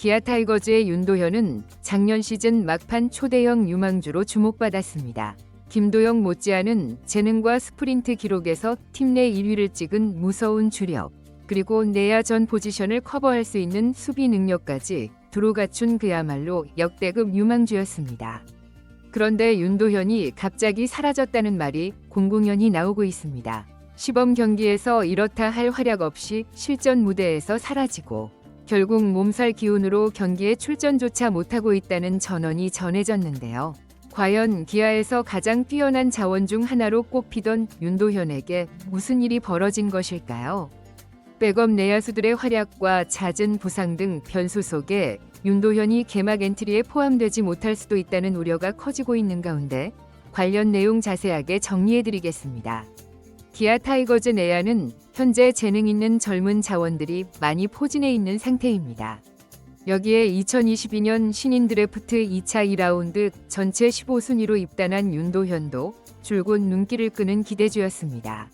기아 타이거즈의 윤도현은 작년 시즌 막판 초대형 유망주로 주목받았습니다. 김도영 못지않은 재능과 스프린트 기록에서 팀 내 1위를 찍은 무서운 주력, 그리고 내야 전 포지션을 커버할 수 있는 수비 능력까지 두루 갖춘 그야말로 역대급 유망주였습니다. 그런데 윤도현이 갑자기 사라졌다는 말이 공공연히 나오고 있습니다. 시범 경기에서 이렇다 할 활약 없이 실전 무대에서 사라지고 결국 몸살 기운으로 경기에 출전조차 못하고 있다는 전언이 전해졌는데요. 과연 기아에서 가장 뛰어난 자원 중 하나로 꼽히던 윤도현에게 무슨 일이 벌어진 것일까요? 백업 내야수들의 활약과 잦은 부상 등 변수 속에 윤도현이 개막 엔트리에 포함되지 못할 수도 있다는 우려가 커지고 있는 가운데 관련 내용 자세하게 정리해드리겠습니다. 기아 타이거즈 내야는 현재 재능 있는 젊은 자원들이 많이 포진해 있는 상태입니다. 여기에 2022년 신인 드래프트 2차 2라운드 전체 15순위로 입단한 윤도현도 줄곧 눈길을 끄는 기대주였습니다.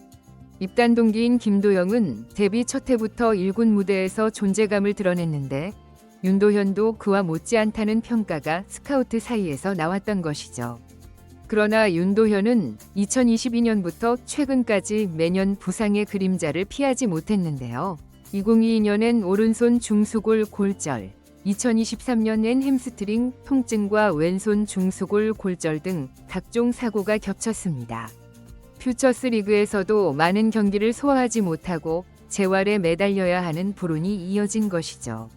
입단 동기인 김도영은 데뷔 첫 해부터 1군 무대에서 존재감을 드러냈는데 윤도현도 그와 못지않다는 평가가 스카우트 사이에서 나왔던 것이죠. 그러나 윤도현은 2022년부터 최근까지 매년 부상의 그림자를 피하지 못했는데요. 2022년엔 오른손 중수골 골절, 2023년엔 햄스트링 통증과 왼손 중수골 골절 등 각종 사고가 겹쳤습니다. 퓨처스 리그에서도 많은 경기를 소화하지 못하고 재활에 매달려야 하는 불운이 이어진 것이죠.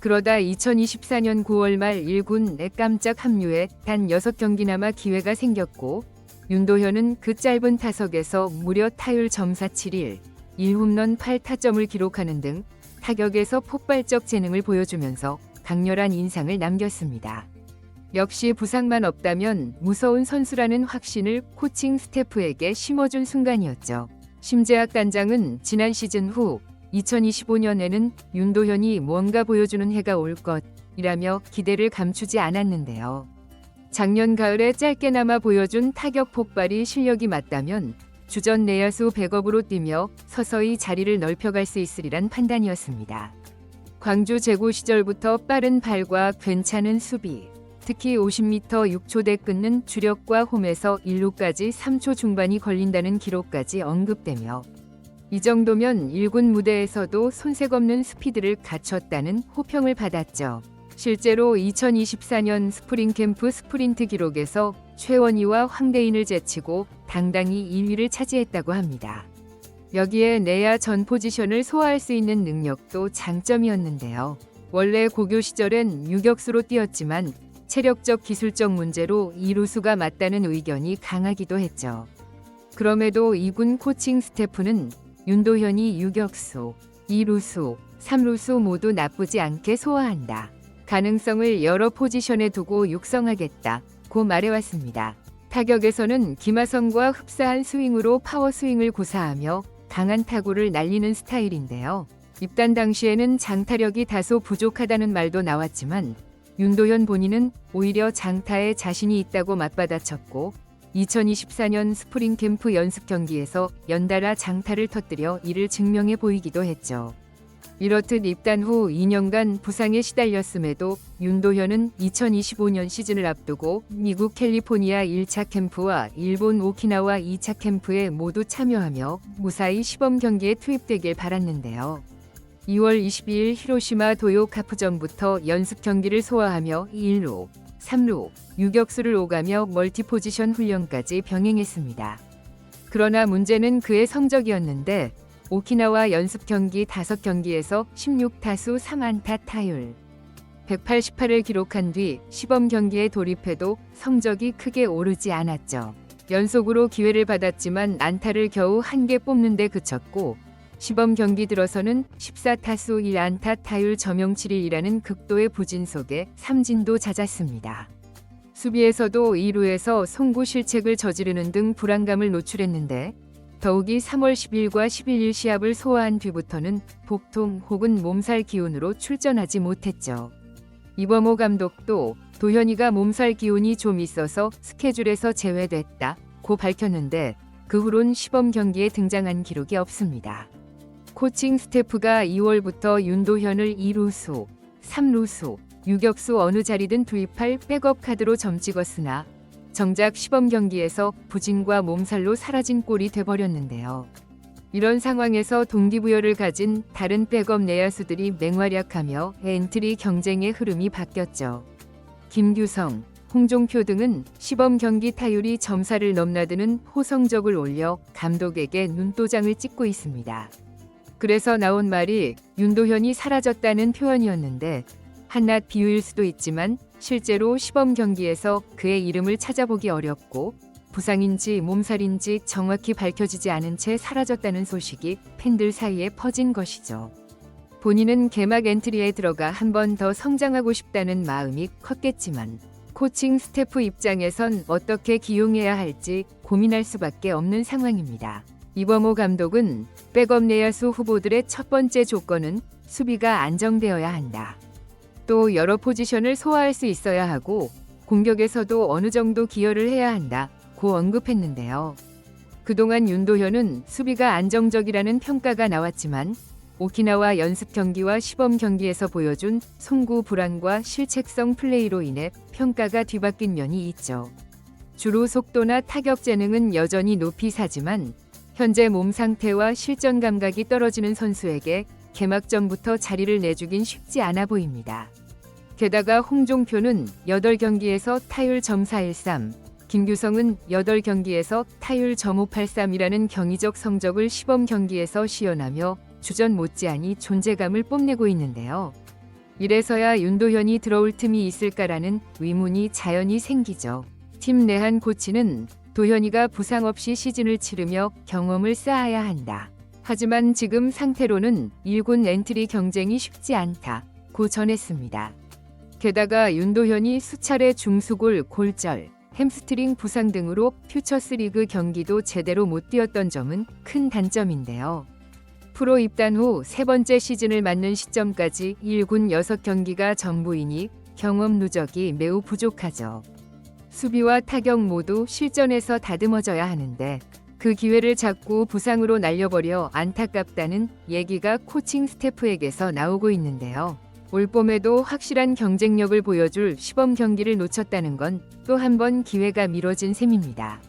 그러다 2024년 9월 말 1군에 깜짝 합류해 단 6경기나마 기회가 생겼고 윤도현은 그 짧은 타석에서 무려 타율 점사 7일, 1홈런 8타점을 기록하는 등 타격에서 폭발적 재능을 보여주면서 강렬한 인상을 남겼습니다. 역시 부상만 없다면 무서운 선수라는 확신을 코칭 스태프에게 심어준 순간이었죠. 심재학 단장은 지난 시즌 후 2025년에는 윤도현이 뭔가 보여주는 해가 올 것이라며 기대를 감추지 않았는데요. 작년 가을에 짧게나마 보여준 타격 폭발이 실력이 맞다면 주전 내야수 백업으로 뛰며 서서히 자리를 넓혀갈 수 있으리란 판단이었습니다. 광주 제고 시절부터 빠른 발과 괜찮은 수비, 특히 50m 6초대 끊는 주력과 홈에서 1루까지 3초 중반이 걸린다는 기록까지 언급되며 이 정도면 1군 무대에서도 손색 없는 스피드를 갖췄다는 호평을 받았죠. 실제로 2024년 스프링 캠프 스프린트 기록에서 최원희와 황대인을 제치고 당당히 2위를 차지했다고 합니다. 여기에 내야 전 포지션을 소화할 수 있는 능력도 장점이었는데요. 원래 고교 시절엔 유격수로 뛰었지만 체력적 기술적 문제로 2루수가 맞다는 의견이 강하기도 했죠. 그럼에도 2군 코칭 스태프는 윤도현이 유격수, 2루수, 3루수 모두 나쁘지 않게 소화한다. 가능성을 여러 포지션에 두고 육성하겠다고 말해왔습니다. 타격에서는 김하성과 흡사한 스윙으로 파워 스윙을 구사하며 강한 타구를 날리는 스타일인데요. 입단 당시에는 장타력이 다소 부족하다는 말도 나왔지만 윤도현 본인은 오히려 장타에 자신이 있다고 맞받아쳤고 2024년 스프링 캠프 연습 경기에서 연달아 장타를 터뜨려 이를 증명해 보이기도 했죠. 이렇듯 입단 후 2년간 부상에 시달렸음에도 윤도현은 2025년 시즌을 앞두고 미국 캘리포니아 1차 캠프와 일본 오키나와 2차 캠프에 모두 참여하며 무사히 시범 경기에 투입되길 바랐는데요. 2월 22일 히로시마 도요 카프전부터 연습 경기를 소화하며 1루, 3루, 유격수를 오가며 멀티포지션 훈련까지 병행했습니다. 그러나 문제는 그의 성적이었는데 오키나와 연습 경기 5경기에서 16타수 3안타 타율 188을 기록한 뒤 시범 경기에 돌입해도 성적이 크게 오르지 않았죠. 연속으로 기회를 받았지만 안타를 겨우 1개 뽑는 데 그쳤고 시범 경기 들어서는 14타수 1안타 타율 점영7일이라는 극도의 부진 속에 삼진도 잦았습니다. 수비에서도 2루에서 송구 실책을 저지르는 등 불안감을 노출했는데 더욱이 3월 10일과 11일 시합을 소화한 뒤부터는 복통 혹은 몸살 기운으로 출전하지 못했죠. 이범호 감독도 도현이가 몸살 기운이 좀 있어서 스케줄에서 제외됐다고 밝혔는데 그 후론 시범 경기에 등장한 기록이 없습니다. 코칭 스태프가 2월부터 윤도현을 2루수, 3루수, 유격수 어느 자리든 투입할 백업 카드로 점 찍었으나 정작 시범 경기에서 부진과 몸살로 사라진 꼴이 돼버렸는데요. 이런 상황에서 동기부여를 가진 다른 백업 내야수들이 맹활약하며 엔트리 경쟁의 흐름이 바뀌었죠. 김규성, 홍종표 등은 시범 경기 타율이 점사를 넘나드는 호성적을 올려 감독에게 눈도장을 찍고 있습니다. 그래서 나온 말이 윤도현이 사라졌다는 표현이었는데 한낱 비유일 수도 있지만 실제로 시범 경기에서 그의 이름을 찾아보기 어렵고 부상인지 몸살인지 정확히 밝혀지지 않은 채 사라졌다는 소식이 팬들 사이에 퍼진 것이죠. 본인은 개막 엔트리에 들어가 한 번 더 성장하고 싶다는 마음이 컸겠지만 코칭 스태프 입장에선 어떻게 기용해야 할지 고민할 수밖에 없는 상황입니다. 이범호 감독은 백업 내야수 후보들의 첫 번째 조건은 수비가 안정되어야 한다. 또 여러 포지션을 소화할 수 있어야 하고 공격에서도 어느 정도 기여를 해야 한다. 고 언급했는데요. 그동안 윤도현은 수비가 안정적이라는 평가가 나왔지만 오키나와 연습 경기와 시범 경기에서 보여준 송구 불안과 실책성 플레이로 인해 평가가 뒤바뀐 면이 있죠. 주로 속도나 타격 재능은 여전히 높이 사지만 현재 몸 상태와 실전 감각이 떨어지는 선수에게 개막 전부터 자리를 내주긴 쉽지 않아 보입니다. 게다가 홍종표는 8경기에서 타율 .413, 김규성은 8경기에서 타율 .583이라는 경이적 성적을 시범 경기에서 시연하며 주전 못지않이 존재감을 뽐내고 있는데요. 이래서야 윤도현이 들어올 틈이 있을까라는 의문이 자연히 생기죠. 팀 내한 코치는 도현이가 부상 없이 시즌을 치르며 경험을 쌓아야 한다. 하지만 지금 상태로는 1군 엔트리 경쟁이 쉽지 않다고 전했습니다. 게다가 윤도현이 수차례 중수골, 골절, 햄스트링 부상 등으로 퓨처스리그 경기도 제대로 못 뛰었던 점은 큰 단점인데요. 프로 입단 후 세 번째 시즌을 맞는 시점까지 1군 6경기가 전부이니 경험 누적이 매우 부족하죠. 수비와 타격 모두 실전에서 다듬어져야 하는데 그 기회를 자꾸 부상으로 날려버려 안타깝다는 얘기가 코칭 스태프에게서 나오고 있는데요. 올 봄에도 확실한 경쟁력을 보여줄 시범 경기를 놓쳤다는 건 또 한 번 기회가 미뤄진 셈입니다.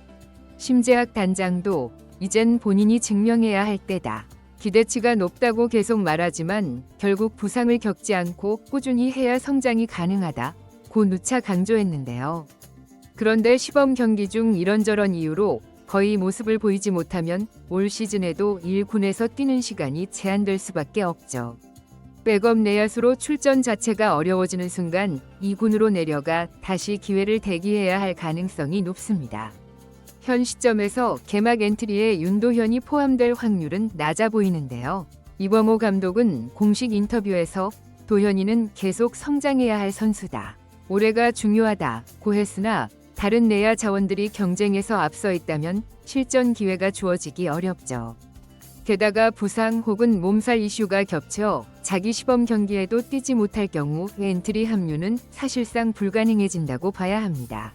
심재학 단장도 이젠 본인이 증명해야 할 때다. 기대치가 높다고 계속 말하지만 결국 부상을 겪지 않고 꾸준히 해야 성장이 가능하다. 고 누차 강조했는데요. 그런데 시범 경기 중 이런저런 이유로 거의 모습을 보이지 못하면 올 시즌에도 1군에서 뛰는 시간이 제한될 수밖에 없죠. 백업 내야수로 출전 자체가 어려워지는 순간 2군으로 내려가 다시 기회를 대기해야 할 가능성이 높습니다. 현 시점에서 개막 엔트리에 윤도현이 포함될 확률은 낮아 보이는데요. 이범호 감독은 공식 인터뷰에서 도현이는 계속 성장해야 할 선수다. 올해가 중요하다고 했으나 다른 내야 자원들이 경쟁에서 앞서 있다면 실전 기회가 주어지기 어렵죠. 게다가 부상 혹은 몸살 이슈가 겹쳐 자기 시범 경기에도 뛰지 못할 경우 엔트리 합류는 사실상 불가능해진다고 봐야 합니다.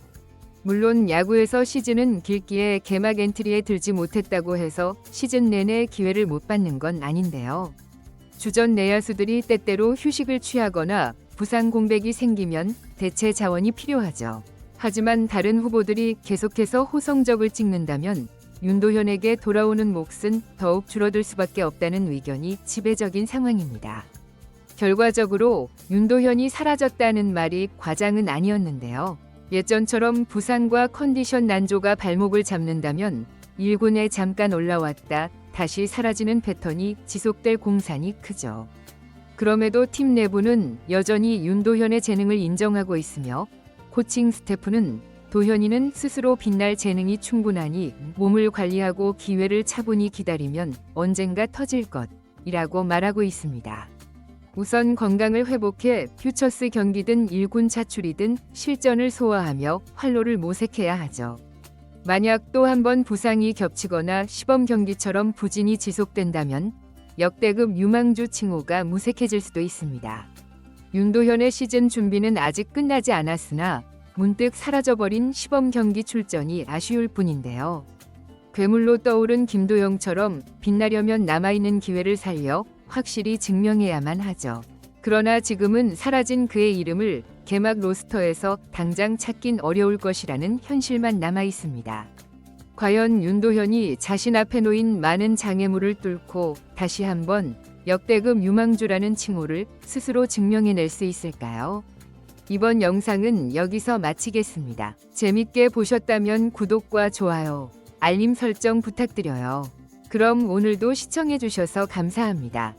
물론 야구에서 시즌은 길기에 개막 엔트리에 들지 못했다고 해서 시즌 내내 기회를 못 받는 건 아닌데요. 주전 내야수들이 때때로 휴식을 취하거나 부상 공백이 생기면 대체 자원이 필요하죠. 하지만 다른 후보들이 계속해서 호성적을 찍는다면 윤도현에게 돌아오는 몫은 더욱 줄어들 수밖에 없다는 의견이 지배적인 상황입니다. 결과적으로 윤도현이 사라졌다는 말이 과장은 아니었는데요. 예전처럼 부상과 컨디션 난조가 발목을 잡는다면 1군에 잠깐 올라왔다 다시 사라지는 패턴이 지속될 공산이 크죠. 그럼에도 팀 내부는 여전히 윤도현의 재능을 인정하고 있으며 코칭 스태프는 도현이는 스스로 빛날 재능이 충분하니 몸을 관리하고 기회를 차분히 기다리면 언젠가 터질 것이라고 말하고 있습니다. 우선 건강을 회복해 퓨처스 경기든 1군 차출이든 실전을 소화하며 활로를 모색해야 하죠. 만약 또 한 번 부상이 겹치거나 시범 경기처럼 부진이 지속된다면 역대급 유망주 칭호가 무색해질 수도 있습니다. 윤도현의 시즌 준비는 아직 끝나지 않았으나 문득 사라져버린 시범 경기 출전이 아쉬울 뿐인데요. 괴물로 떠오른 김도영처럼 빛나려면 남아있는 기회를 살려 확실히 증명해야만 하죠. 그러나 지금은 사라진 그의 이름을 개막 로스터에서 당장 찾긴 어려울 것이라는 현실만 남아 있습니다. 과연 윤도현이 자신 앞에 놓인 많은 장애물을 뚫고 다시 한번 역대급 유망주라는 칭호를 스스로 증명해낼 수 있을까요? 이번 영상은 여기서 마치겠습니다. 재밌게 보셨다면 구독과 좋아요, 알림 설정 부탁드려요. 그럼 오늘도 시청해주셔서 감사합니다.